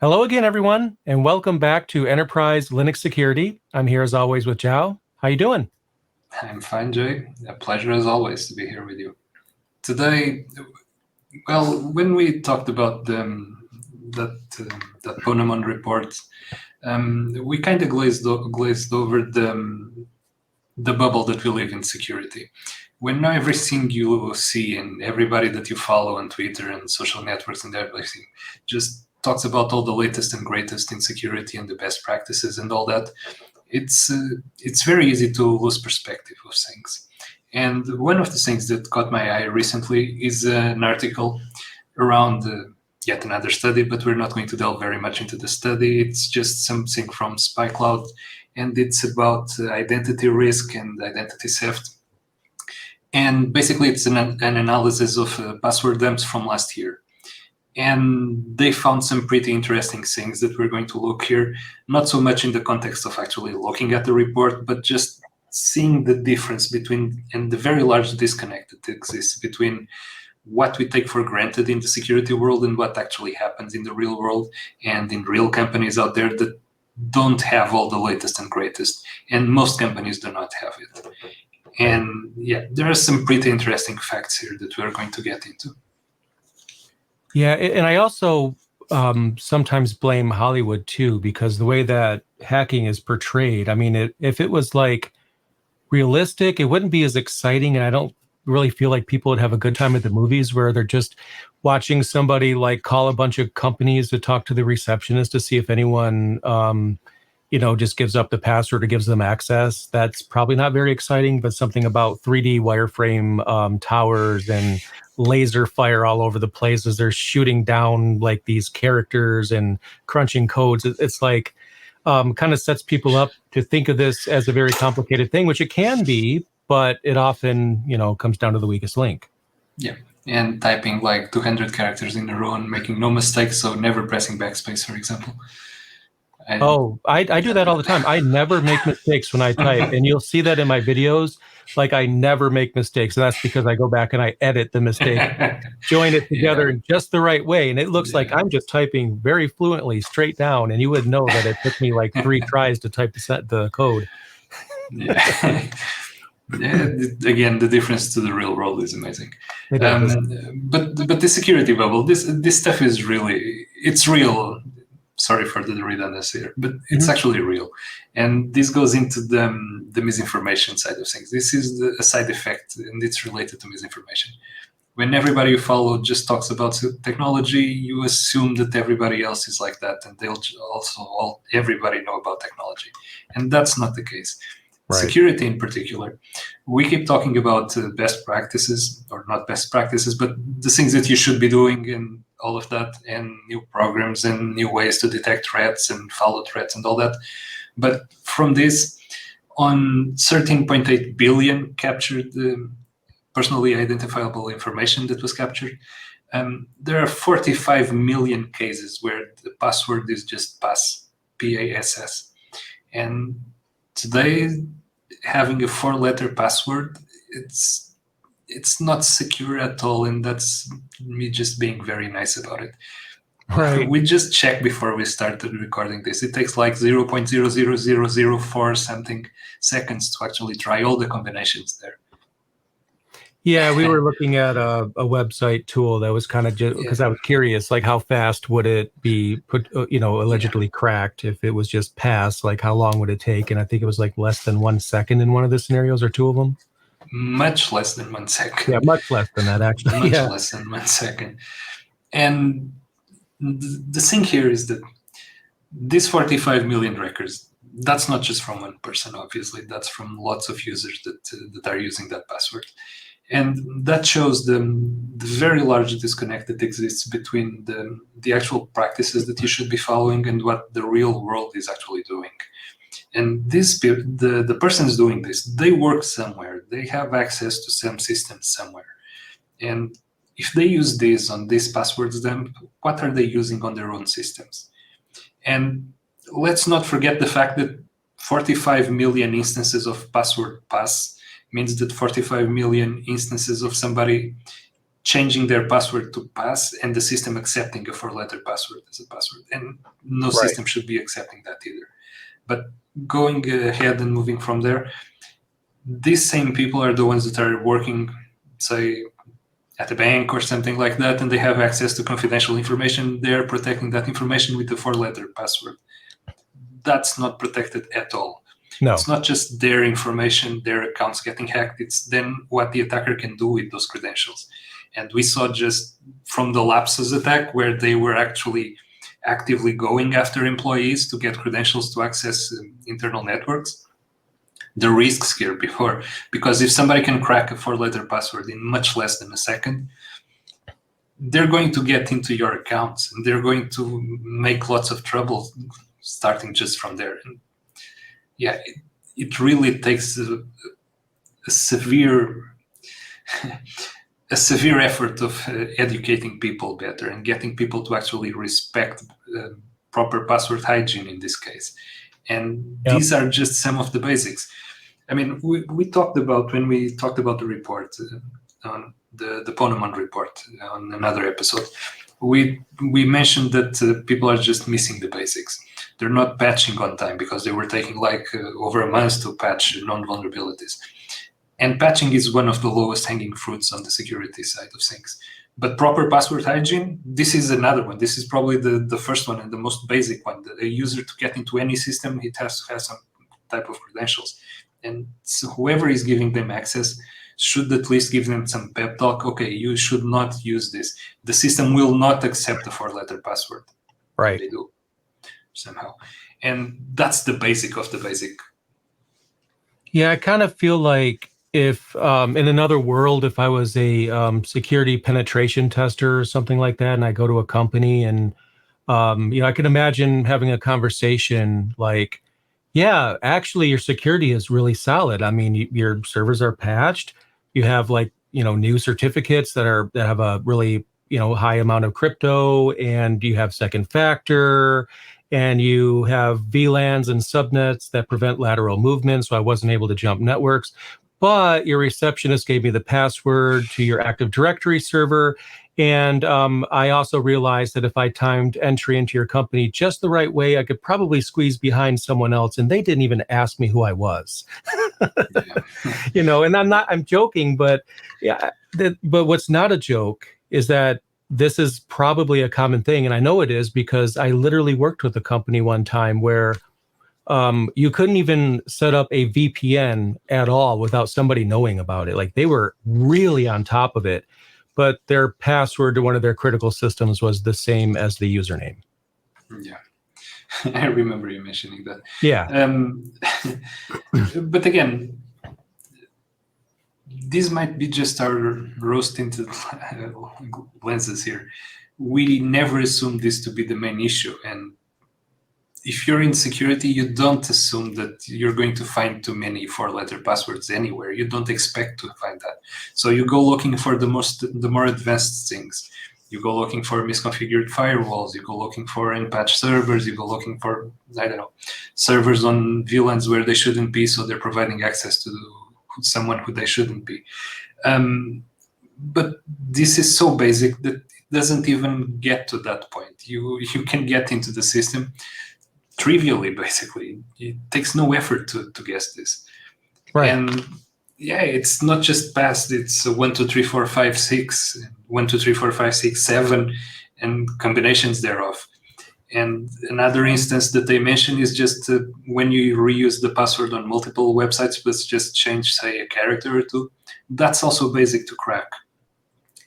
Hello again, everyone, and welcome back to Enterprise Linux Security. I'm here as always with Joao. How you doing? I'm fine, Jay. A pleasure as always to be here with you. Today, well, when we talked about that Ponemon report, we kind of glazed over the bubble that we live in security. When everything you see and everybody that you follow on Twitter and social networks and everything just talks about all the latest and greatest in security and the best practices and all that, it's very easy to lose perspective of things. And one of the things that caught my eye recently is an article around yet another study, but we're not going to delve very much into the study. It's just something from SpyCloud, and it's about identity risk and identity theft. And basically, it's an analysis of password dumps from last year. And they found some pretty interesting things that we're going to look here, not so much in the context of actually looking at the report, but just seeing the difference between, and the very large disconnect that exists between what we take for granted in the security world and what actually happens in the real world and in real companies out there that don't have all the latest and greatest. And most companies do not have it. And yeah, there are some pretty interesting facts here that we're going to get into. Yeah, and I also sometimes blame Hollywood too, because the way that hacking is portrayed, I mean, if it was like realistic, it wouldn't be as exciting. And I don't really feel like people would have a good time at the movies where they're just watching somebody like call a bunch of companies to talk to the receptionist to see if anyone, just gives up the password or gives them access. That's probably not very exciting, but something about 3D wireframe towers and laser fire all over the place as they're shooting down like these characters and crunching codes. It's like kind of sets people up to think of this as a very complicated thing, which it can be, but it often, comes down to the weakest link. Yeah, and typing like 200 characters in a row and making no mistakes, so never pressing backspace, for example. I do that all the time. I never make mistakes when I type, and you'll see that in my videos. Like, I never make mistakes, and that's because I go back and I edit the mistake, join it together in just the right way, and it looks like I'm just typing very fluently straight down, and you would know that it took me like 3 tries to type the code. Yeah. Again, the difference to the real world is amazing. But the security bubble, this stuff is really, it's real. Sorry for the redundancy here, but it's actually real. And this goes into the misinformation side of things. This is a side effect, and it's related to misinformation. When everybody you follow just talks about technology, you assume that everybody else is like that, and they'll also everybody know about technology. And that's not the case. Right. Security in particular, we keep talking about best practices, or not best practices, but the things that you should be doing and all of that, and new programs and new ways to detect threats and follow threats and all that. But from this, on 13.8 billion captured personally identifiable information that was captured, there are 45 million cases where the password is just pass, P-A-S-S. And today, having a 4-letter password, it's not secure at all, and that's me just being very nice about it. Right. We just check before we started recording this. It takes like 0.00004 something seconds to actually try all the combinations there. Yeah, we were looking at a website tool that was kind of just because I was curious, like how fast would it be put, allegedly cracked if it was just pass? Like how long would it take? And I think it was like less than 1 second in one of the scenarios, or 2 of them. Much less than 1 second. Yeah, much less than that, actually. Much less than 1 second. And the thing here is that these 45 million records, that's not just from one person, obviously. That's from lots of users that are using that password. And that shows the very large disconnect that exists between the actual practices that you should be following and what the real world is actually doing. And the persons doing this, they work somewhere. They have access to some systems somewhere. And if they use this on these passwords, then what are they using on their own systems? And let's not forget the fact that 45 million instances of password pass means that 45 million instances of somebody changing their password to pass and the system accepting a 4-letter password as a password. And no system should be accepting that either. But going ahead and moving from there, these same people are the ones that are working, say, at a bank or something like that, and they have access to confidential information. They're protecting that information with a 4-letter password. That's not protected at all. No. It's not just their information, their accounts getting hacked. It's then what the attacker can do with those credentials. And we saw just from the lapses attack where they were actually actively going after employees to get credentials to access internal networks, the risks here before. Because if somebody can crack a 4-letter password in much less than a second, they're going to get into your accounts and they're going to make lots of trouble starting just from there. And yeah, it really takes a severe effort of educating people better and getting people to actually respect proper password hygiene in this case. And these are just some of the basics. I mean, we talked about, when we talked about the report, on the Ponemon report on another episode, we mentioned that people are just missing the basics. They're not patching on time because they were taking like over a month to patch known vulnerabilities. And patching is one of the lowest hanging fruits on the security side of things. But proper password hygiene, this is another one. This is probably the first one and the most basic one. A user to get into any system, it has to have some type of credentials. And so whoever is giving them access should at least give them some pep talk. Okay, you should not use this. The system will not accept a 4-letter password. Right. They do somehow. And that's the basic of the basic. Yeah, I kind of feel like if in another world, if I was a security penetration tester or something like that, and I go to a company and, I can imagine having a conversation like, yeah, actually your security is really solid. I mean, your servers are patched. You have like, new certificates that have a really, high amount of crypto, and you have second factor, and you have VLANs and subnets that prevent lateral movement. So I wasn't able to jump networks. But your receptionist gave me the password to your Active Directory server. And I also realized that if I timed entry into your company just the right way, I could probably squeeze behind someone else. And they didn't even ask me who I was. And I'm joking, but yeah, but what's not a joke is that this is probably a common thing. And I know it is because I literally worked with a company one time where you couldn't even set up a VPN at all without somebody knowing about it. Like they were really on top of it, but their password to one of their critical systems was the same as the username. Yeah, I remember you mentioning that. Yeah. But again, this might be just our rose-tinted lenses here. We never assume this to be the main issue. And if you're in security, you don't assume that you're going to find too many 4-letter passwords anywhere. You don't expect to find that. So you go looking for the more advanced things. You go looking for misconfigured firewalls. You go looking for unpatched servers. You go looking for, servers on VLANs where they shouldn't be, so they're providing access to someone who they shouldn't be. But this is so basic that it doesn't even get to that point. You can get into the system trivially, basically. It takes no effort to guess this. Right. And yeah, it's not just past, it's 1, 2, 3, 4, 5, 6, 1, 2, 3, 4, 5, 6, 7, and combinations thereof. And another instance that they mention is just when you reuse the password on multiple websites, but just change, say, a character or two. That's also basic to crack.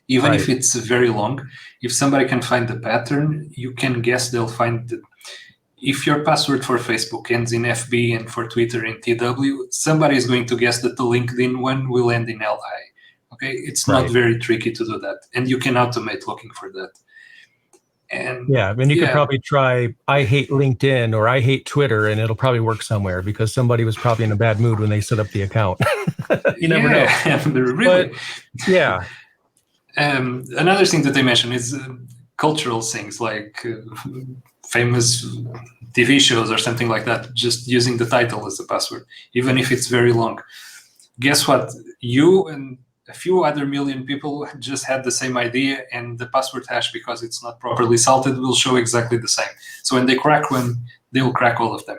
Even if it's very long, if somebody can find the pattern, you can guess they'll find the. If your password for Facebook ends in FB and for Twitter in TW, somebody is going to guess that the LinkedIn one will end in LI. Okay, it's not very tricky to do that, and you can automate looking for that. And yeah, and you could probably try I hate LinkedIn or I hate Twitter, and it'll probably work somewhere because somebody was probably in a bad mood when they set up the account. You never know. Really. But, yeah. Another thing that they mention is cultural things like famous TV shows or something like that, just using the title as the password, even if it's very long. Guess what? You and a few other million people just had the same idea, and the password hash, because it's not properly salted, will show exactly the same. So when they crack one, they'll crack all of them.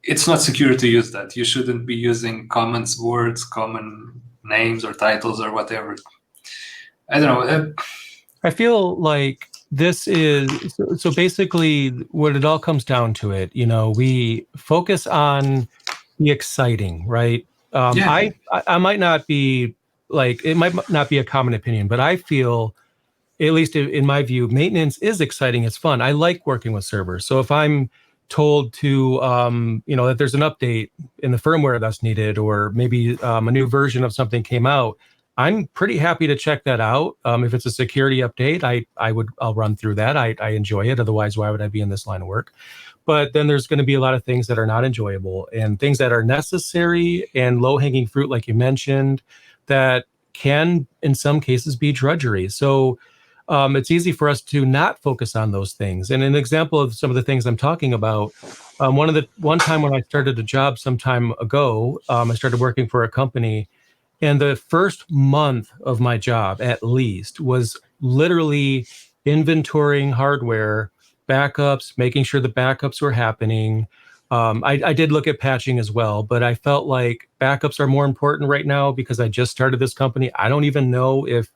It's not secure to use that. You shouldn't be using common words, common names or titles or whatever. I don't know. I feel like this is so basically what it all comes down to it. We focus on the exciting, right? Yeah. I might not be like, it might not be a common opinion, but I feel, at least in my view, maintenance is exciting. It's fun. I like working with servers. So if I'm told to, that there's an update in the firmware that's needed, or maybe a new version of something came out, I'm pretty happy to check that out. If it's a security update, I'll run through that. I enjoy it. Otherwise, why would I be in this line of work? But then there's going to be a lot of things that are not enjoyable, and things that are necessary and low-hanging fruit, like you mentioned, that can, in some cases, be drudgery. So it's easy for us to not focus on those things. And an example of some of the things I'm talking about, one time when I started a job some time ago, I started working for a company, and the first month of my job, at least, was literally inventorying hardware, backups, making sure the backups were happening. I did look at patching as well, but I felt like backups are more important right now because I just started this company. I don't even know if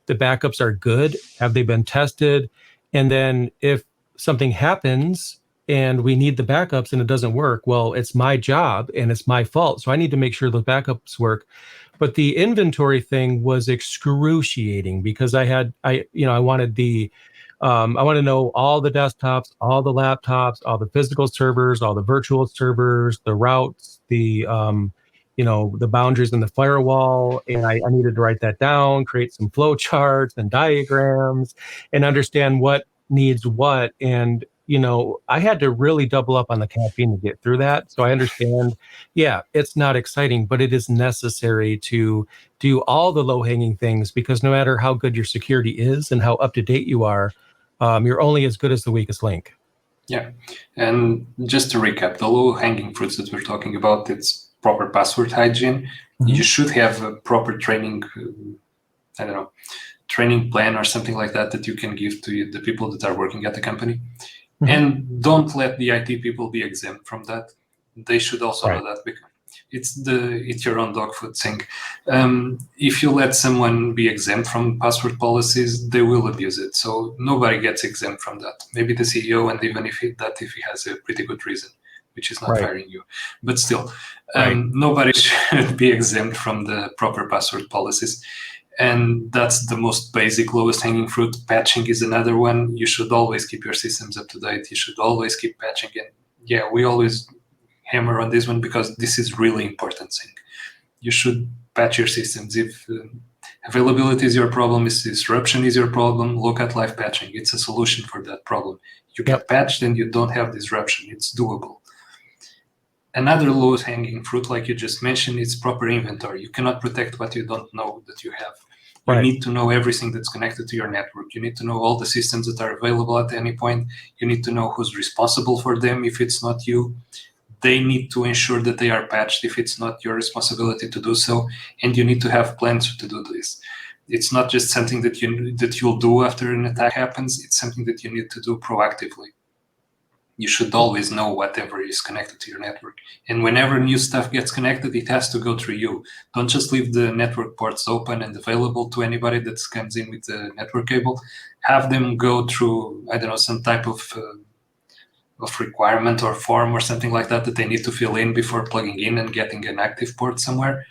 the backups are good. Have they been tested? And then if something happens and we need the backups and it doesn't work, well, it's my job and it's my fault. So I need to make sure the backups work. But the inventory thing was excruciating because I wanted I want to know all the desktops, all the laptops, all the physical servers, all the virtual servers, the routes, the boundaries in the firewall. And I needed to write that down, create some flow charts and diagrams, and understand what needs what. And, I had to really double up on the caffeine to get through that. So I understand, yeah, it's not exciting, but it is necessary to do all the low-hanging things, because no matter how good your security is and how up-to-date you are, you're only as good as the weakest link. Yeah. And just to recap, the low-hanging fruits that we're talking about, it's proper password hygiene. Mm-hmm. You should have a proper training, training plan or something like that you can give to the people that are working at the company. Mm-hmm. And don't let the IT people be exempt from that. They should also know that, because it's your own dog food thing. If you let someone be exempt from password policies, they will abuse it. So nobody gets exempt from that. Maybe the CEO, and even if he has a pretty good reason, which is not firing you. But still, nobody should be exempt from the proper password policies. And that's the most basic, lowest hanging fruit. Patching is another one. You should always keep your systems up to date. You should always keep patching. And yeah, we always hammer on this one because this is really important thing. You should patch your systems. If availability is your problem, if disruption is your problem, look at live patching. It's a solution for that problem. You get patched and you don't have disruption. It's doable. Another lowest hanging fruit, like you just mentioned, is proper inventory. You cannot protect what you don't know that you have. You need to know everything that's connected to your network. You need to know all the systems that are available at any point. You need to know who's responsible for them if it's not you. They need to ensure that they are patched if it's not your responsibility to do so. And you need to have plans to do this. It's not just something that you'll do after an attack happens. It's something that you need to do proactively. You should always know whatever is connected to your network. And whenever new stuff gets connected, it has to go through you. Don't just leave the network ports open and available to anybody that comes in with the network cable. Have them go through, some type of requirement or form or something like that they need to fill in before plugging in and getting an active port somewhere.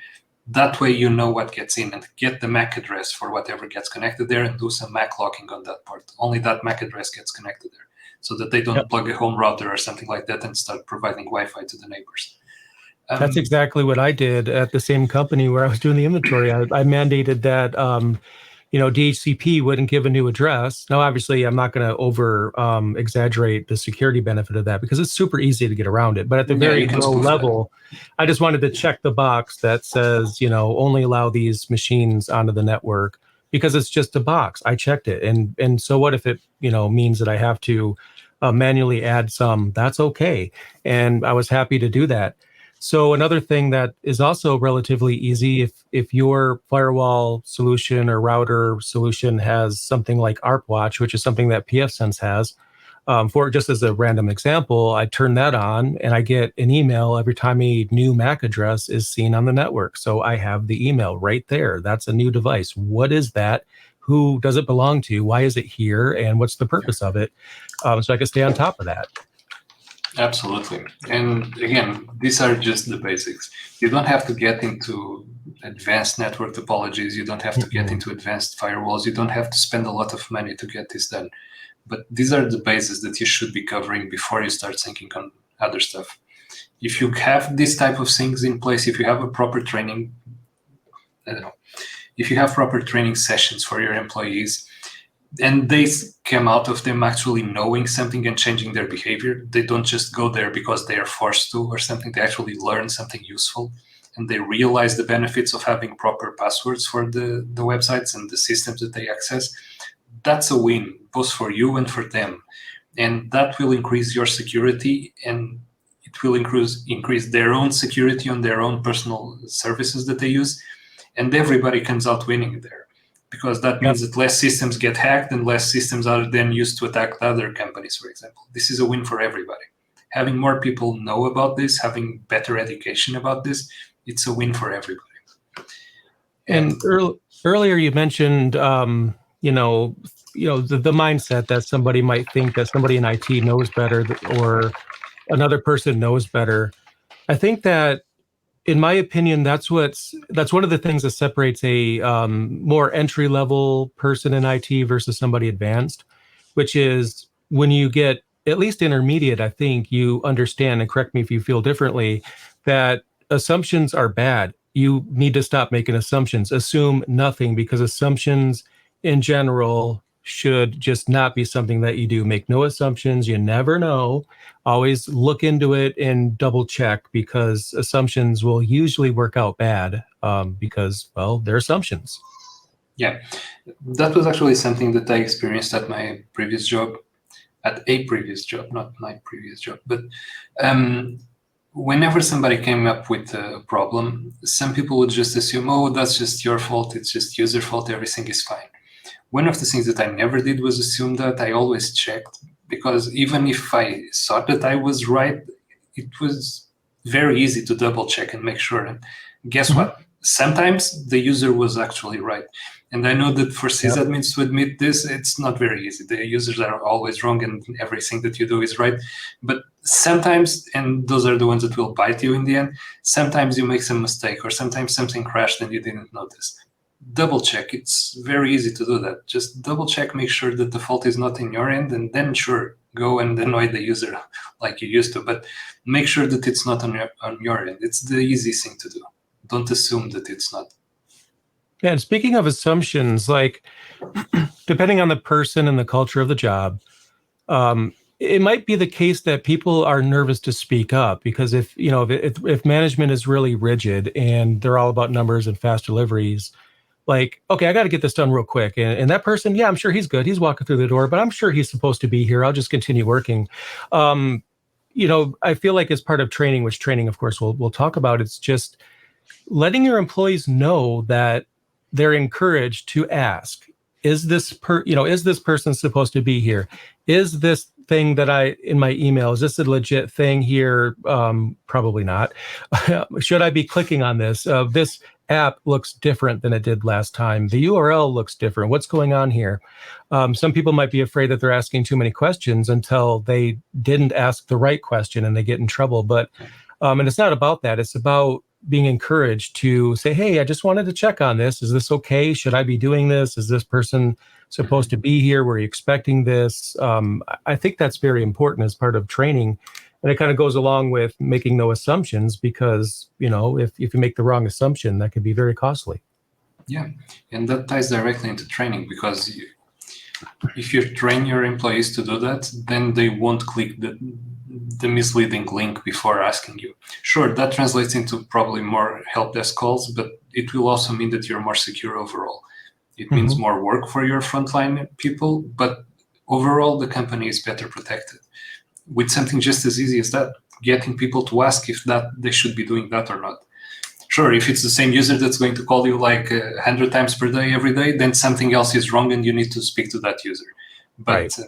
That way you know what gets in, and get the MAC address for whatever gets connected there and do some MAC locking on that port. Only that MAC address gets connected there, so that they don't plug a home router or something like that and start providing Wi-Fi to the neighbors. That's exactly what I did at the same company where I was doing the inventory. I mandated that, DHCP wouldn't give a new address. Now, obviously, I'm not going to over exaggerate the security benefit of that because it's super easy to get around it. But at the very low level, I just wanted to check the box that says, only allow these machines onto the network, because it's just a box. I checked it. And so what if it, means that I have to manually add some? That's okay. And I was happy to do that. So another thing that is also relatively easy, if your firewall solution or router solution has something like ArpWatch, which is something that pfSense has, for just as a random example, I turn that on and I get an email every time a new MAC address is seen on the network. So I have the email right there. That's a new device. What is that? Who does it belong to? Why is it here? And what's the purpose of it? So I can stay on top of that. Absolutely. And again, these are just the basics. You don't have to get into advanced network topologies. You don't have to get into advanced firewalls. You don't have to spend a lot of money to get this done. But these are the bases that you should be covering before you start thinking on other stuff. If you have this type of things in place, if you have a proper training, I don't know, if you have proper training sessions for your employees, and they come out of them actually knowing something and changing their behavior. They don't just go there because they are forced to or something. They actually learn something useful, and they realize the benefits of having proper passwords for the websites and the systems that they access. That's a win, both for you and for them. And that will increase your security, and it will increase their own security on their own personal services that they use. And everybody comes out winning there, because that means that less systems get hacked and less systems are then used to attack other companies, for example. This is a win for everybody. Having more people know about this, having better education about this, it's a win for everybody. And earlier you mentioned, the mindset that somebody might think that somebody in IT knows better or another person knows better. I think that, in my opinion, that's one of the things that separates a more entry-level person in IT versus somebody advanced, which is when you get at least intermediate, I think you understand, and correct me if you feel differently, that assumptions are bad. You need to stop making assumptions. Assume nothing, because assumptions in general should just not be something that you do. Make no assumptions. You never know. Always look into it and double check, because assumptions will usually work out bad because, well, they're assumptions. Yeah, that was actually something that I experienced at my previous job, not my previous job. But whenever somebody came up with a problem, some people would just assume, oh, that's just your fault. It's just user fault. Everything is fine. One of the things that I never did was assume that. I always checked, because even if I thought that I was right, it was very easy to double check and make sure. And guess what? Sometimes the user was actually right. And I know that for sysadmins to admit this, it's not very easy. The users are always wrong and everything that you do is right. But sometimes, and those are the ones that will bite you in the end, sometimes you make some mistake, or sometimes something crashed and you didn't notice. Double check. It's very easy to do that. Just double check, make sure that the fault is not in your end, and then sure, go and annoy the user like you used to. But make sure that it's not on your end. It's the easy thing to do. Don't assume that it's not. Yeah, and speaking of assumptions, like depending on the person and the culture of the job, it might be the case that people are nervous to speak up, because if management is really rigid and they're all about numbers and fast deliveries, like, okay, I got to get this done real quick. And that person, yeah, I'm sure he's good. He's walking through the door, but I'm sure he's supposed to be here. I'll just continue working. I feel like as part of training, which training, of course, we'll talk about, it's just letting your employees know that they're encouraged to ask, is this person supposed to be here? Is this thing that in my email, is this a legit thing here? Probably not. Should I be clicking on this? This app looks different than it did last time. The URL looks different. What's going on here? Some people might be afraid that they're asking too many questions until they didn't ask the right question and they get in trouble. But and it's not about that. It's about being encouraged to say, hey, I just wanted to check on this. Is this okay? Should I be doing this? Is this person supposed to be here? Were you expecting this? I think that's very important as part of training. And it kind of goes along with making no assumptions, because, if you make the wrong assumption, that could be very costly. Yeah, and that ties directly into training, because if you train your employees to do that, then they won't click the misleading link before asking you. Sure, that translates into probably more help desk calls, but it will also mean that you're more secure overall. It means more work for your frontline people, but overall the company is better protected. with something just as easy as that, getting people to ask if that they should be doing that or not. Sure, if it's the same user that's going to call you like 100 times per day every day, then something else is wrong and you need to speak to that user. But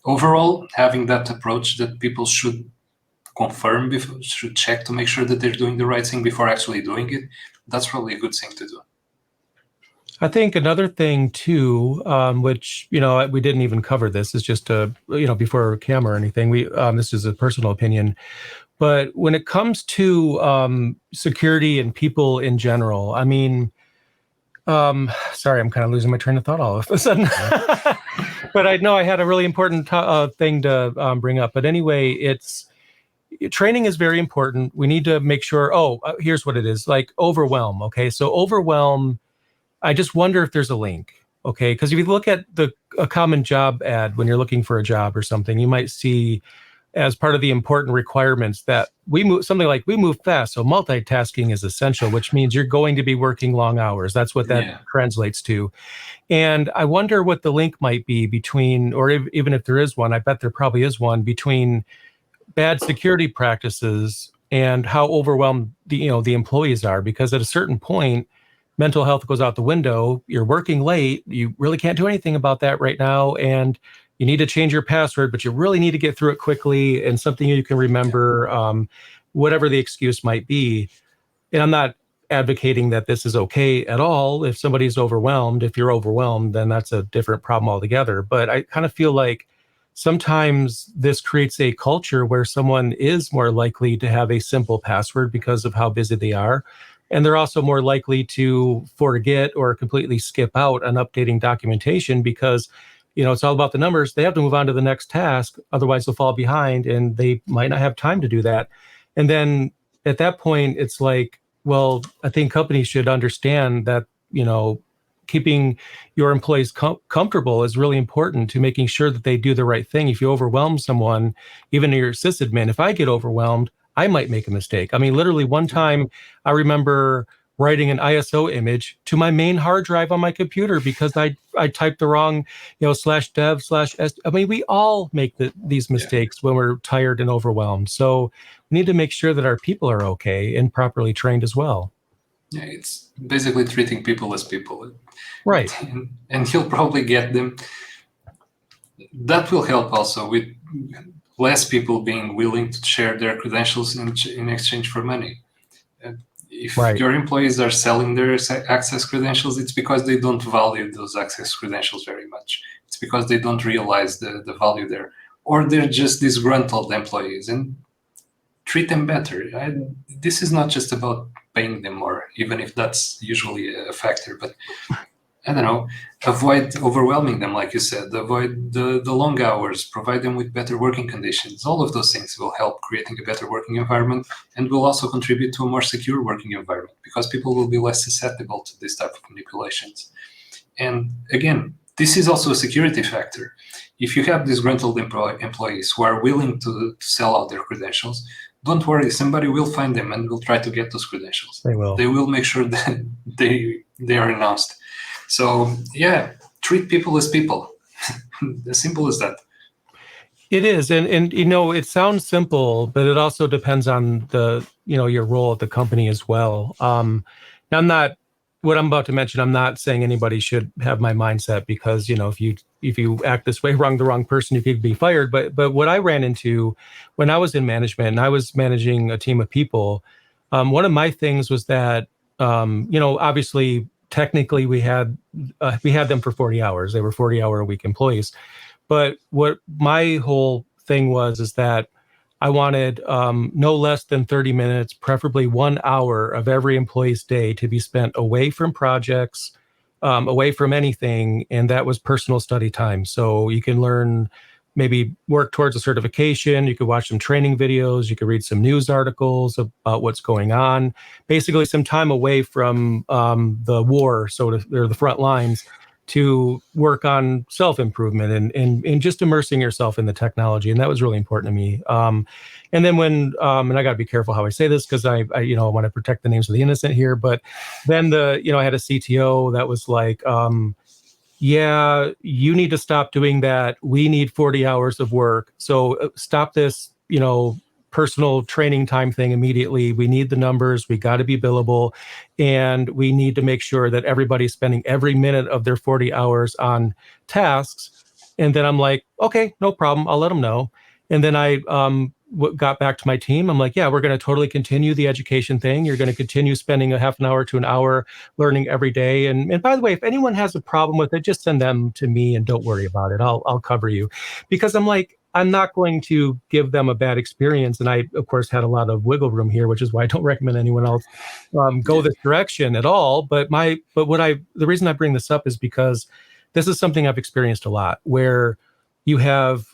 overall, having that approach that people should confirm, should check to make sure that they're doing the right thing before actually doing it, that's probably a good thing to do. I think another thing too, which, you know, we didn't even cover this, is just before camera or anything, this is a personal opinion, but when it comes to security and people in general, I mean, sorry, I'm kind of losing my train of thought all of a sudden. But I know I had a really important thing to bring up. But anyway, training is very important. We need to make sure, here's what it is, like Overwhelm. Okay, so Overwhelm, I just wonder if there's a link. Okay, because if you look at a common job ad when you're looking for a job or something, you might see as part of the important requirements that we move fast. So multitasking is essential, which means you're going to be working long hours. That's what that translates to. And I wonder what the link might be between, or even if there is one, I bet there probably is one, between bad security practices and how overwhelmed the employees are. Because at a certain point, mental health goes out the window. You're working late. You really can't do anything about that right now. And you need to change your password, but you really need to get through it quickly and something you can remember, whatever the excuse might be. And I'm not advocating that this is okay at all. If somebody's overwhelmed, if you're overwhelmed, then that's a different problem altogether. But I kind of feel like sometimes this creates a culture where someone is more likely to have a simple password because of how busy they are. And they're also more likely to forget or completely skip out on updating documentation because, it's all about the numbers. They have to move on to the next task. Otherwise, they'll fall behind and they might not have time to do that. And then at that point, it's like, well, I think companies should understand that, keeping your employees comfortable is really important to making sure that they do the right thing. If you overwhelm someone, even your sysadmin, if I get overwhelmed, I might make a mistake. I mean, literally one time I remember writing an ISO image to my main hard drive on my computer because I typed the wrong, /dev/s. I mean, we all make these mistakes when we're tired and overwhelmed. So we need to make sure that our people are okay and properly trained as well. Yeah, it's basically treating people as people. Right. And he'll probably get them. That will help also with less people being willing to share their credentials in exchange for money. If your employees are selling their access credentials, it's because they don't value those access credentials very much. It's because they don't realize the value there. Or they're just disgruntled employees, and treat them better. This is not just about paying them more, even if that's usually a factor, but I don't know, avoid overwhelming them, like you said, avoid the long hours, provide them with better working conditions. All of those things will help creating a better working environment and will also contribute to a more secure working environment because people will be less susceptible to this type of manipulations. And again, this is also a security factor. If you have disgruntled employees who are willing to sell out their credentials, don't worry, somebody will find them and will try to get those credentials. They will. They will make sure that they are announced. So yeah, treat people as people. As simple as that. It is, and it sounds simple, but it also depends on your role at the company as well. Now, what I'm about to mention, I'm not saying anybody should have my mindset because if you act this way, the wrong person, you could be fired. But what I ran into when I was in management and I was managing a team of people, one of my things was that obviously. Technically, we had them for 40 hours. They were 40-hour-a-week employees. But what my whole thing is that I wanted no less than 30 minutes, preferably 1 hour of every employee's day to be spent away from projects, away from anything. And that was personal study time. So you can learn, maybe work towards a certification. You could watch some training videos. You could read some news articles about what's going on. Basically, some time away from the war, or the front lines, to work on self-improvement and just immersing yourself in the technology. And that was really important to me. And then when, and I got to be careful how I say this because I want to protect the names of the innocent here. But then I had a CTO that was like, yeah, you need to stop doing that. We need 40 hours of work. So stop this, personal training time thing immediately. We need the numbers. We got to be billable. And we need to make sure that everybody's spending every minute of their 40 hours on tasks. And then I'm like, okay, no problem. I'll let them know. And then I got back to my team. I'm like, yeah, we're going to totally continue the education thing. You're going to continue spending a half an hour to an hour learning every day. And by the way, if anyone has a problem with it, just send them to me and don't worry about it. I'll cover you, because I'm like, I'm not going to give them a bad experience. And I, of course, had a lot of wiggle room here, which is why I don't recommend anyone else go this direction at all. The reason I bring this up is because this is something I've experienced a lot, where you have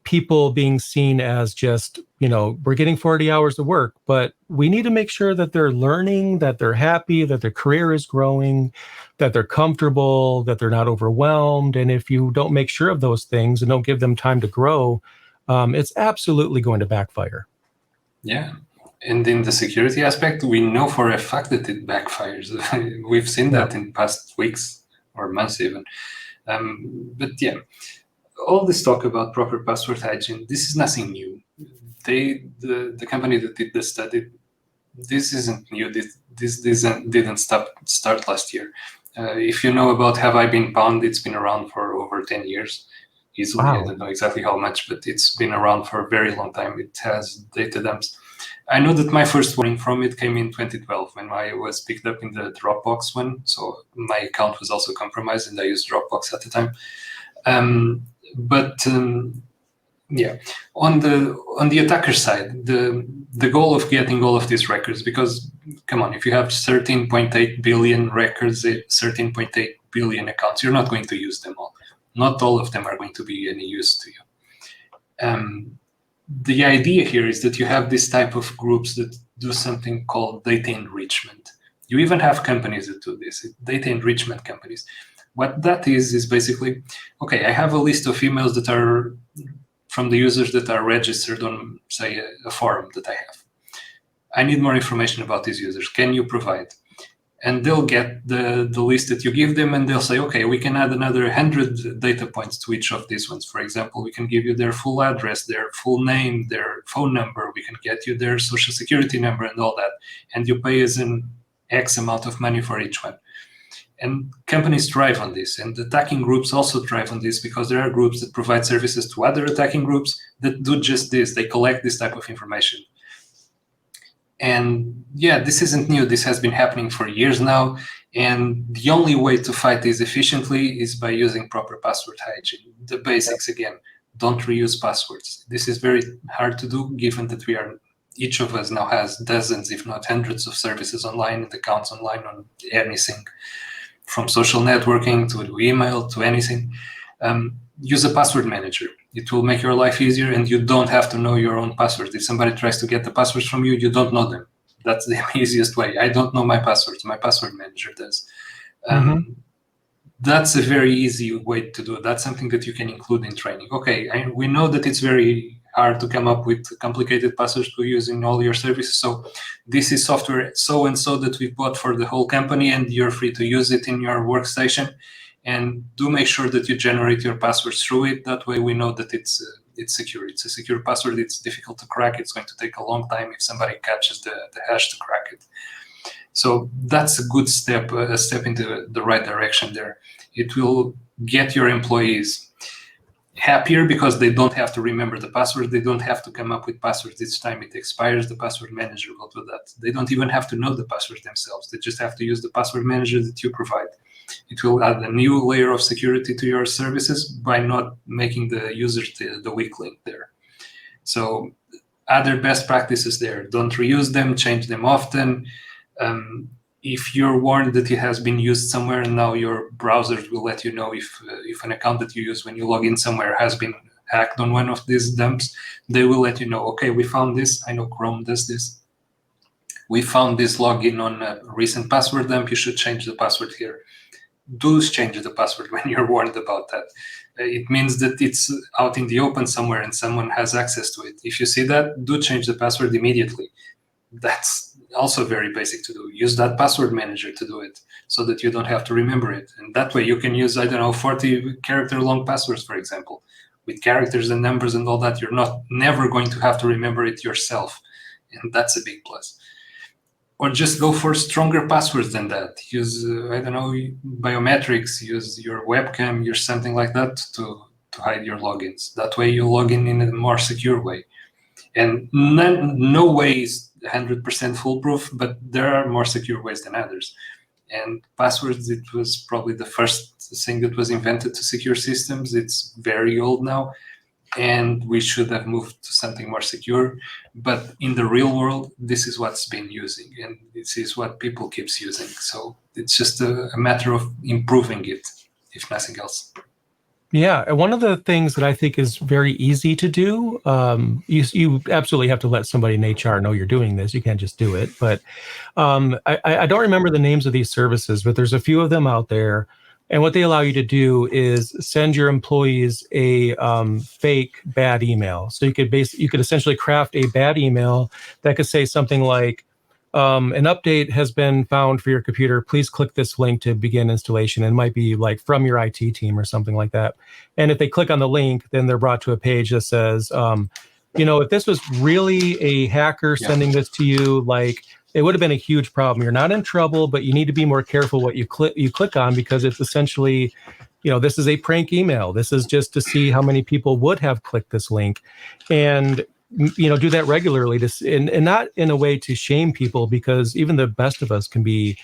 people being seen as just, we're getting 40 hours of work, but we need to make sure that they're learning, that they're happy, that their career is growing, that they're comfortable, that they're not overwhelmed. And if you don't make sure of those things and don't give them time to grow, it's absolutely going to backfire. Yeah. And in the security aspect, we know for a fact that it backfires. We've seen that in past weeks or months even. But yeah, all this talk about proper password hygiene, this is nothing new. The company that did the study, this isn't new. This didn't start last year. If you know about Have I Been Pwned, it's been around for over 10 years. Easily, wow. I don't know exactly how much, but it's been around for a very long time. It has data dumps. I know that my first warning from it came in 2012 when I was picked up in the Dropbox one. So my account was also compromised, and I used Dropbox at the time. Yeah, on the attacker side, the goal of getting all of these records, because come on, if you have 13.8 billion records, 13.8 billion accounts, you're not going to use them all. Not all of them are going to be any use to you. The idea here is that you have this type of groups that do something called data enrichment. You even have companies that do this, data enrichment companies. What that is basically, okay, I have a list of emails that are from the users that are registered on, say, a forum that I have. I need more information about these users. Can you provide? And they'll get the list that you give them, and they'll say, okay, we can add another 100 data points to each of these ones. For example, we can give you their full address, their full name, their phone number. We can get you their social security number and all that. And you pay us an X amount of money for each one. And companies thrive on this, and attacking groups also thrive on this, because there are groups that provide services to other attacking groups that do just this. They collect this type of information. And yeah, this isn't new. This has been happening for years now. And the only way to fight this efficiently is by using proper password hygiene. The basics, again, don't reuse passwords. This is very hard to do, given that each of us now has dozens, if not hundreds of services online and accounts online on anything, from social networking to email to anything. Use a password manager. It will make your life easier, and you don't have to know your own passwords. If somebody tries to get the passwords from you, you don't know them. That's the easiest way. I don't know my passwords. My password manager does. That's a very easy way to do it. That's something that you can include in training. Okay, we know that it's very hard to come up with complicated passwords to use in all your services. So this is software so-and-so that we bought for the whole company, and you're free to use it in your workstation. And do make sure that you generate your passwords through it. That way we know that it's secure. It's a secure password. It's difficult to crack. It's going to take a long time if somebody catches the hash to crack it. So that's a good step, a step into the right direction there. It will get your employees happier because they don't have to remember the password. They don't have to come up with passwords each time it expires. The password manager will do that. They don't even have to know the password themselves. They just have to use the password manager that you provide. It will add a new layer of security to your services by not making the user the weak link there. So other best practices there. Don't reuse them, change them often. If you're warned that it has been used somewhere, and now your browsers will let you know if an account that you use when you log in somewhere has been hacked on one of these dumps, they will let you know, okay, we found this. I know Chrome does this. We found this login on a recent password dump. You should change the password here. Do change the password when you're warned about that. It means that it's out in the open somewhere and someone has access to it. If you see that, do change the password immediately. That's also very basic to do. Use that password manager to do it so that you don't have to remember it. And that way you can use, I don't know, 40 character long passwords, for example. With characters and numbers and all that, you're never going to have to remember it yourself. And that's a big plus. Or just go for stronger passwords than that. Use, I don't know, biometrics, use your webcam, use something like that to hide your logins. That way you log in a more secure way. And no way is 100% foolproof, but there are more secure ways than others. And passwords, it was probably the first thing that was invented to secure systems. It's very old now, and we should have moved to something more secure. But in the real world, this is what's been using, and this is what people keeps using. So it's just a matter of improving it, if nothing else. Yeah, and one of the things that I think is very easy to do, you absolutely have to let somebody in HR know you're doing this. You can't just do it. But I don't remember the names of these services, but there's a few of them out there. And what they allow you to do is send your employees a fake bad email. So you could essentially craft a bad email that could say something like, an update has been found for your computer. Please click this link to begin installation. And it might be like from your IT team or something like that. And if they click on the link, then they're brought to a page that says, if this was really a hacker sending this to you, like it would have been a huge problem. You're not in trouble, but you need to be more careful what you click on, because it's essentially, this is a prank email. This is just to see how many people would have clicked this link. And do that regularly and not in a way to shame people, because even the best of us can be,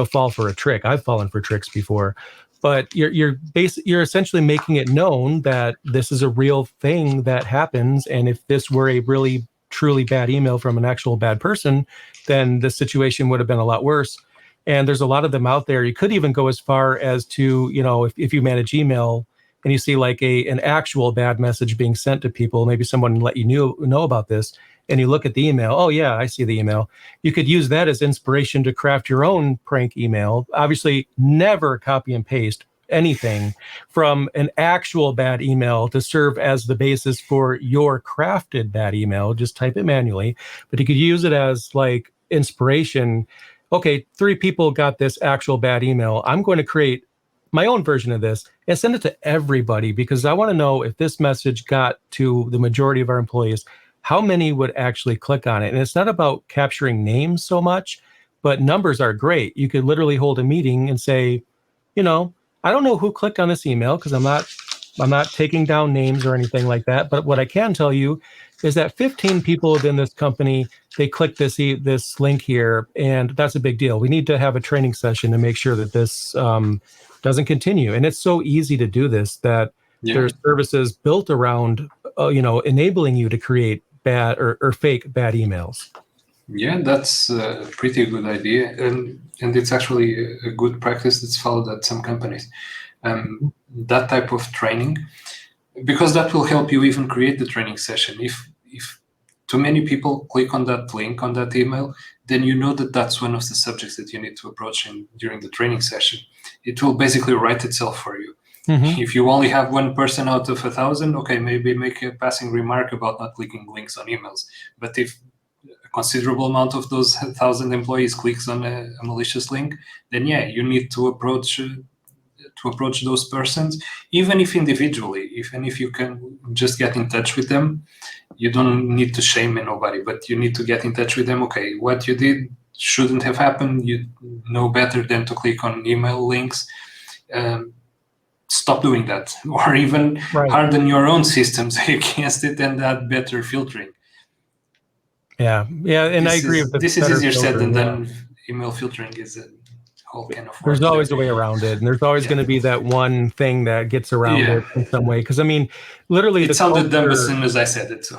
fall for a trick. I've fallen for tricks before, but you're essentially making it known that this is a real thing that happens. And if this were a really, truly bad email from an actual bad person, then the situation would have been a lot worse. And there's a lot of them out there. You could even go as far as to, if you manage email, and you see like an actual bad message being sent to people, maybe someone let you know about this, and you look at the email, oh yeah, I see the email. You could use that as inspiration to craft your own prank email. Obviously, never copy and paste anything from an actual bad email to serve as the basis for your crafted bad email. Just type it manually, but you could use it as like inspiration. Okay, 3 people got this actual bad email. I'm going to create my own version of this and send it to everybody, because I want to know if this message got to the majority of our employees, how many would actually click on it. And it's not about capturing names so much, but numbers are great. You could literally hold a meeting and say, I don't know who clicked on this email, because I'm not taking down names or anything like that. But what I can tell you is that 15 people within this company, they clicked this link here, and that's a big deal. We need to have a training session to make sure that this doesn't continue. And it's so easy to do this that there's services built around, enabling you to create bad or fake bad emails. Yeah, that's a pretty good idea. And it's actually a good practice that's followed at some companies. That type of training, because that will help you even create the training session. If too many people click on that link on that email, then you know that that's one of the subjects that you need to approach during the training session. It will basically write itself for you. Mm-hmm. If you only have one person out of 1,000, okay, maybe make a passing remark about not clicking links on emails. But if a considerable amount of those 1,000 employees clicks on a malicious link, then you need to approach those persons, even if individually, even if you can just get in touch with them. You don't need to shame nobody, but you need to get in touch with them. Okay, what you did shouldn't have happened. You know better than to click on email links. Stop doing that, or even harden your own systems against it and add better filtering. Yeah, and I agree with this is easier said than done. Email filtering is a whole kind of work. There's always a way around it, and there's always going to be that one thing that gets around it in some way. Because I mean, literally, it sounded dumb as soon as I said it. So.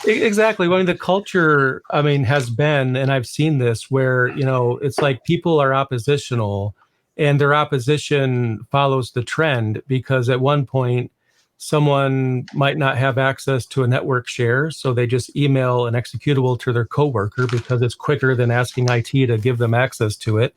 Exactly. I mean, the culture, has been, and I've seen this, where it's like people are oppositional, and their opposition follows the trend, because at one point, someone might not have access to a network share, so they just email an executable to their coworker because it's quicker than asking IT to give them access to it,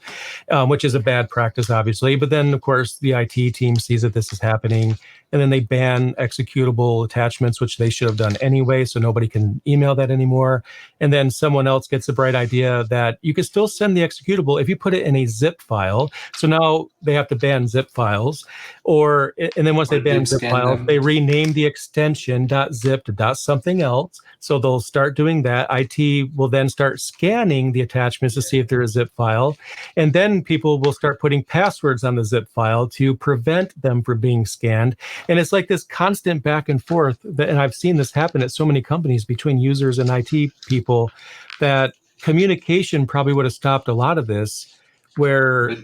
which is a bad practice, obviously. But then, of course, the IT team sees that this is happening, and then they ban executable attachments, which they should have done anyway, so nobody can email that anymore. And then someone else gets the bright idea that you can still send the executable if you put it in a zip file. So now they have to ban zip files, and then once they ban zip files, they rename the extension .zip to .something else. So they'll start doing that. IT will then start scanning the attachments to see if they're a zip file. And then people will start putting passwords on the zip file to prevent them from being scanned. And it's like this constant back and forth. And I've seen this happen at so many companies between users and IT people that communication probably would have stopped a lot of this, where,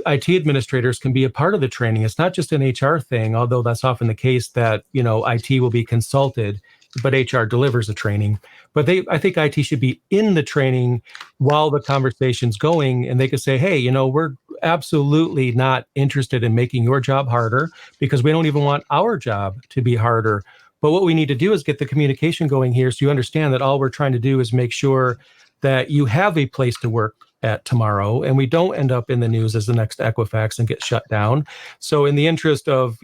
IT administrators can be a part of the training. It's not just an HR thing, although that's often the case that, IT will be consulted, but HR delivers the training. But I think IT should be in the training while the conversation's going, and they could say, hey, we're absolutely not interested in making your job harder because we don't even want our job to be harder. But what we need to do is get the communication going here so you understand that all we're trying to do is make sure that you have a place to work at tomorrow, and we don't end up in the news as the next Equifax and get shut down. So in the interest of,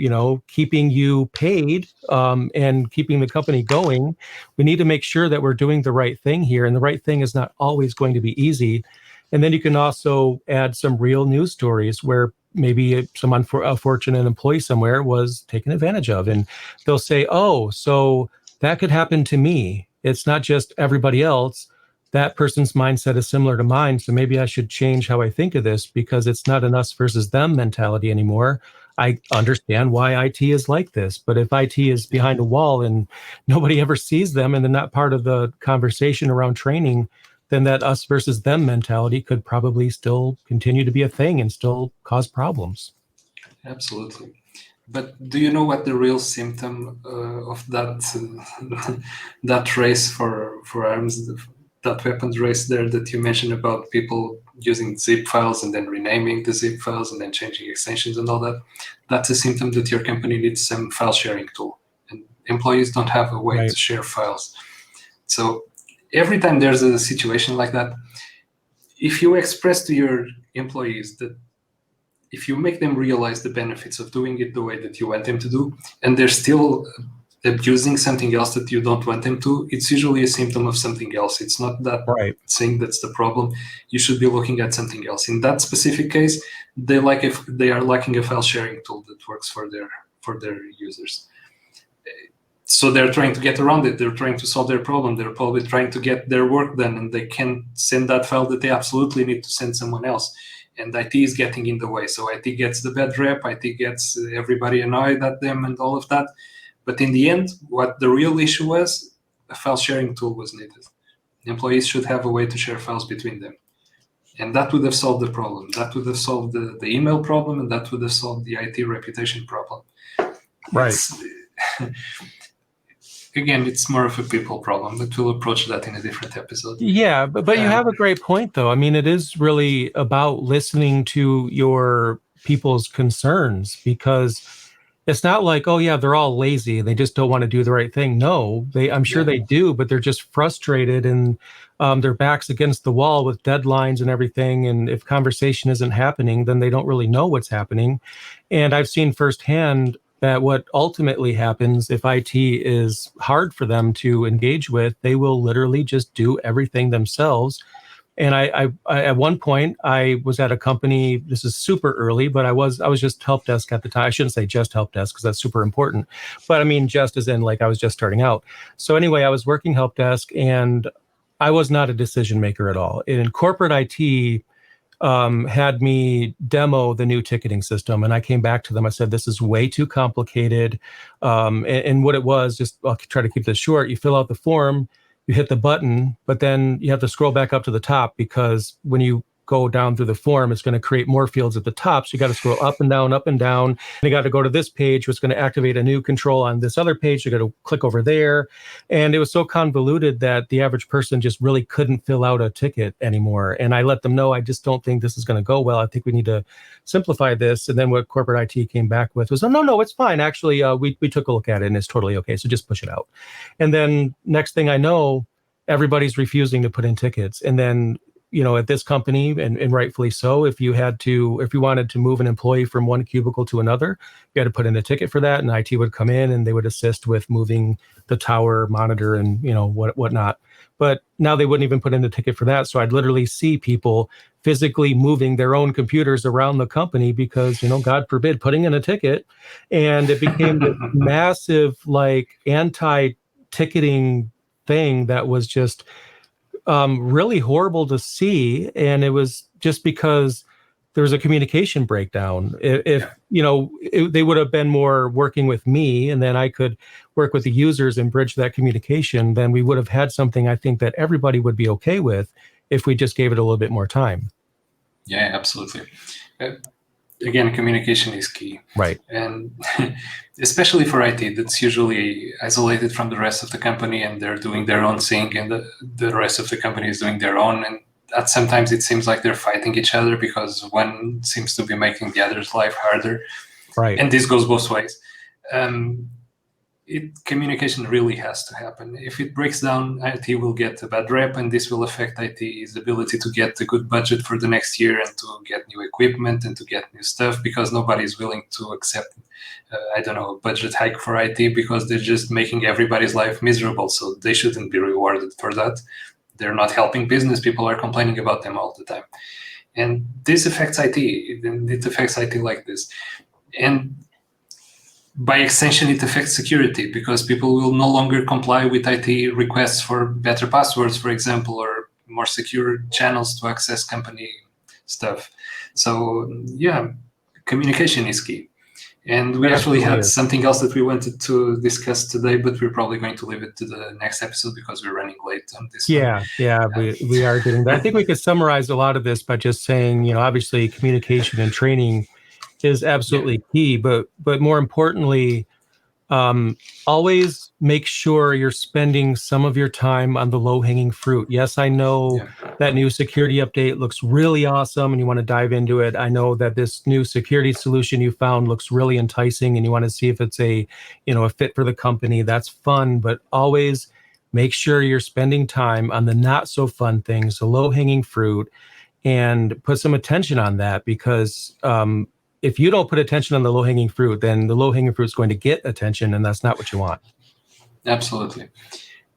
keeping you paid and keeping the company going, we need to make sure that we're doing the right thing here. And the right thing is not always going to be easy. And then you can also add some real news stories where maybe some unfortunate employee somewhere was taken advantage of. And they'll say, oh, so that could happen to me. It's not just everybody else. That person's mindset is similar to mine. So maybe I should change how I think of this because it's not an us versus them mentality anymore. I understand why IT is like this. But if IT is behind a wall and nobody ever sees them and they're not part of the conversation around training, then that us versus them mentality could probably still continue to be a thing and still cause problems. Absolutely. But do you know what the real symptom of that that race for arms, that weapons race there that you mentioned about people using zip files and then renaming the zip files and then changing extensions and all that? That's a symptom that your company needs some file sharing tool, and employees don't have a way to share files. So every time there's a situation like that, if you express to your employees that, if you make them realize the benefits of doing it the way that you want them to do, and they're still abusing something else that you don't want them to, it's usually a symptom of something else. It's not that thing that's the problem. You should be looking at something else. In that specific case, they are lacking a file sharing tool that works for their users. So they're trying to get around it. They're trying to solve their problem. They're probably trying to get their work done, and they can't send that file that they absolutely need to send someone else. And IT is getting in the way. So IT gets the bad rep. IT gets everybody annoyed at them and all of that. But in the end, what the real issue was, a file sharing tool was needed. Employees should have a way to share files between them. And that would have solved the problem. That would have solved the email problem, and that would have solved the IT reputation problem. Right. Again, it's more of a people problem, but we'll approach that in a different episode. Yeah, but you have a great point, though. I mean, it is really about listening to your people's concerns, because it's not like, oh, yeah, they're all lazy. They just don't want to do the right thing. No, I'm sure they do, but they're just frustrated and their back's against the wall with deadlines and everything. And if conversation isn't happening, then they don't really know what's happening. And I've seen firsthand that what ultimately happens if IT is hard for them to engage with, they will literally just do everything themselves. And I at one point, I was at a company, this is super early, but I was just help desk at the time. I shouldn't say just help desk because that's super important. But I mean, just as in like I was just starting out. So anyway, I was working help desk and I was not a decision maker at all. In corporate IT, had me demo the new ticketing system. And I came back to them. I said, this is way too complicated. And what it was, just I'll try to keep this short. You fill out the form, you hit the button, but then you have to scroll back up to the top, because when you go down through the form, it's going to create more fields at the top. So you got to scroll up and down, and you got to go to this page, which is going to activate a new control on this other page. You got to click over there. And it was so convoluted that the average person just really couldn't fill out a ticket anymore. And I let them know, I just don't think this is going to go well. I think we need to simplify this. And then what corporate IT came back with was, oh, no, it's fine. Actually, we took a look at it and it's totally okay. So just push it out. And then next thing I know, everybody's refusing to put in tickets. And then, at this company, and rightfully so, if you wanted to move an employee from one cubicle to another, you had to put in a ticket for that, and IT would come in and they would assist with moving the tower monitor and whatnot. But now they wouldn't even put in a ticket for that. So I'd literally see people physically moving their own computers around the company because, God forbid, putting in a ticket. And it became this massive, anti-ticketing thing that was just really horrible to see. And it was just because there was a communication breakdown. If they would have been more working with me, and then I could work with the users and bridge that communication, then we would have had something I think that everybody would be okay with if we just gave it a little bit more time. Yeah, absolutely. Again, communication is key. Right. And especially for IT, that's usually isolated from the rest of the company, and they're doing their own thing, and the rest of the company is doing their own. And that sometimes it seems like they're fighting each other because one seems to be making the other's life harder. Right. And this goes both ways. Communication really has to happen. If it breaks down, IT will get a bad rep, and this will affect IT's ability to get a good budget for the next year and to get new equipment and to get new stuff, because nobody is willing to accept, a budget hike for IT, because they're just making everybody's life miserable. So they shouldn't be rewarded for that. They're not helping business. People are complaining about them all the time. And this affects IT. It affects IT like this. And by extension, it affects security, because people will no longer comply with IT requests for better passwords, for example, or more secure channels to access company stuff. So, communication is key. And we actually had something else that we wanted to discuss today, but we're probably going to leave it to the next episode because we're running late on this. We are getting there. I think we could summarize a lot of this by just saying, obviously communication and training is absolutely key, but more importantly, always make sure you're spending some of your time on the low-hanging fruit. Yes, I know that new security update looks really awesome and you want to dive into it. I know that this new security solution you found looks really enticing and you want to see if it's a fit for the company. That's fun, but always make sure you're spending time on the not so fun things, the low-hanging fruit, and put some attention on that, because if you don't put attention on the low-hanging fruit, then the low-hanging fruit is going to get attention, and that's not what you want. Absolutely.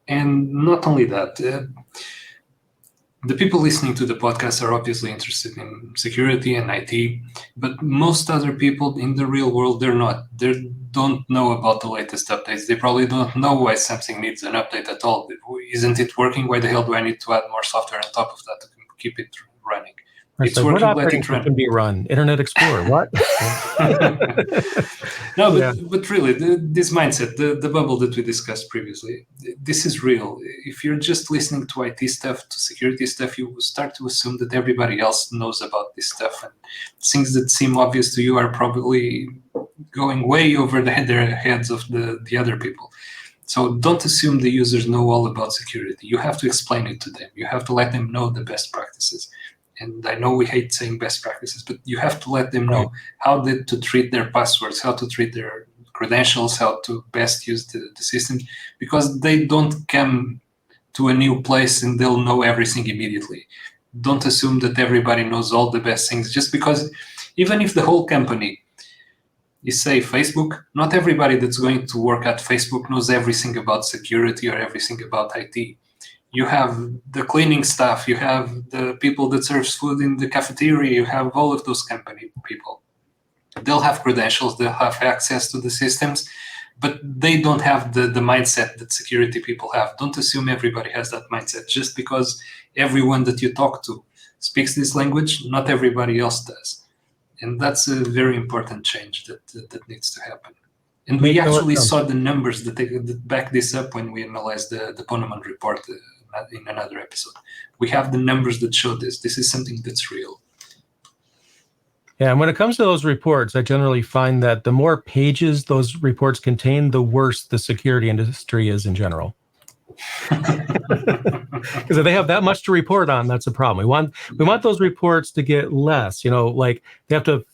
And not only that, the people listening to the podcast are obviously interested in security and IT, but most other people in the real world, they're not. They don't know about the latest updates. They probably don't know why something needs an update at all. Isn't it working? Why the hell do I need to add more software on top of that to keep it running? It's like, working, what operating system be run? Internet Explorer, what? No, but really, this mindset, the bubble that we discussed previously, this is real. If you're just listening to IT stuff, to security stuff, you start to assume that everybody else knows about this stuff. And things that seem obvious to you are probably going way over their heads of the other people. So don't assume the users know all about security. You have to explain it to them. You have to let them know the best practices. And I know we hate saying best practices, but you have to let them know how to treat their passwords, how to treat their credentials, how to best use the system, because they don't come to a new place and they'll know everything immediately. Don't assume that everybody knows all the best things, just because even if the whole company is, say, Facebook, not everybody that's going to work at Facebook knows everything about security or everything about IT. You have the cleaning staff, you have the people that serves food in the cafeteria, you have all of those company people. They'll have credentials, they'll have access to the systems, but they don't have the mindset that security people have. Don't assume everybody has that mindset. Just because everyone that you talk to speaks this language, not everybody else does. And that's a very important change that needs to happen. And we actually saw the numbers that back this up when we analyzed the Ponemon report in another episode. We have the numbers that show this. This is something that's real. Yeah, and when it comes to those reports, I generally find that the more pages those reports contain, the worse the security industry is in general. Because if they have that much to report on, that's a problem. We want those reports to get less. Like they have to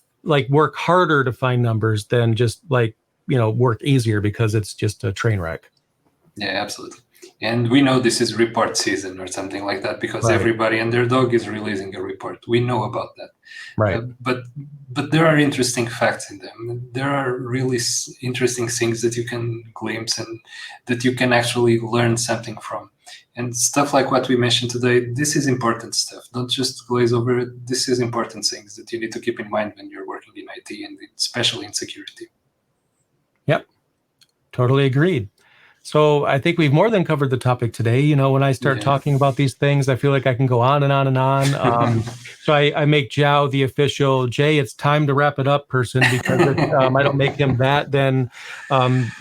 work harder to find numbers than just work easier because it's just a train wreck. Yeah, absolutely. And we know this is report season or something like that because Right. Everybody and their dog is releasing a report. We know about that. Right. But there are interesting facts in them. There are really interesting things that you can glimpse and that you can actually learn something from. And stuff like what we mentioned today, this is important stuff. Don't just glaze over it. This is important things that you need to keep in mind when you're working in IT and especially in security. Yep. Totally agreed. So I think we've more than covered the topic today. When I start talking about these things, I feel like I can go on and on and on. So I make Joao the official, Jay, it's time to wrap it up person, because if I don't make him that, then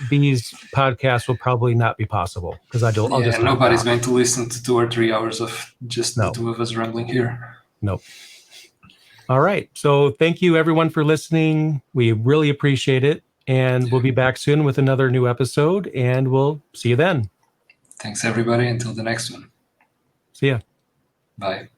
these podcasts will probably not be possible because I'll just nobody's going to listen to 2 or 3 hours of just the two of us rambling here. Nope. All right. So thank you everyone for listening. We really appreciate it. And we'll be back soon with another new episode, and we'll see you then. Thanks, everybody. Until the next one. See ya. Bye.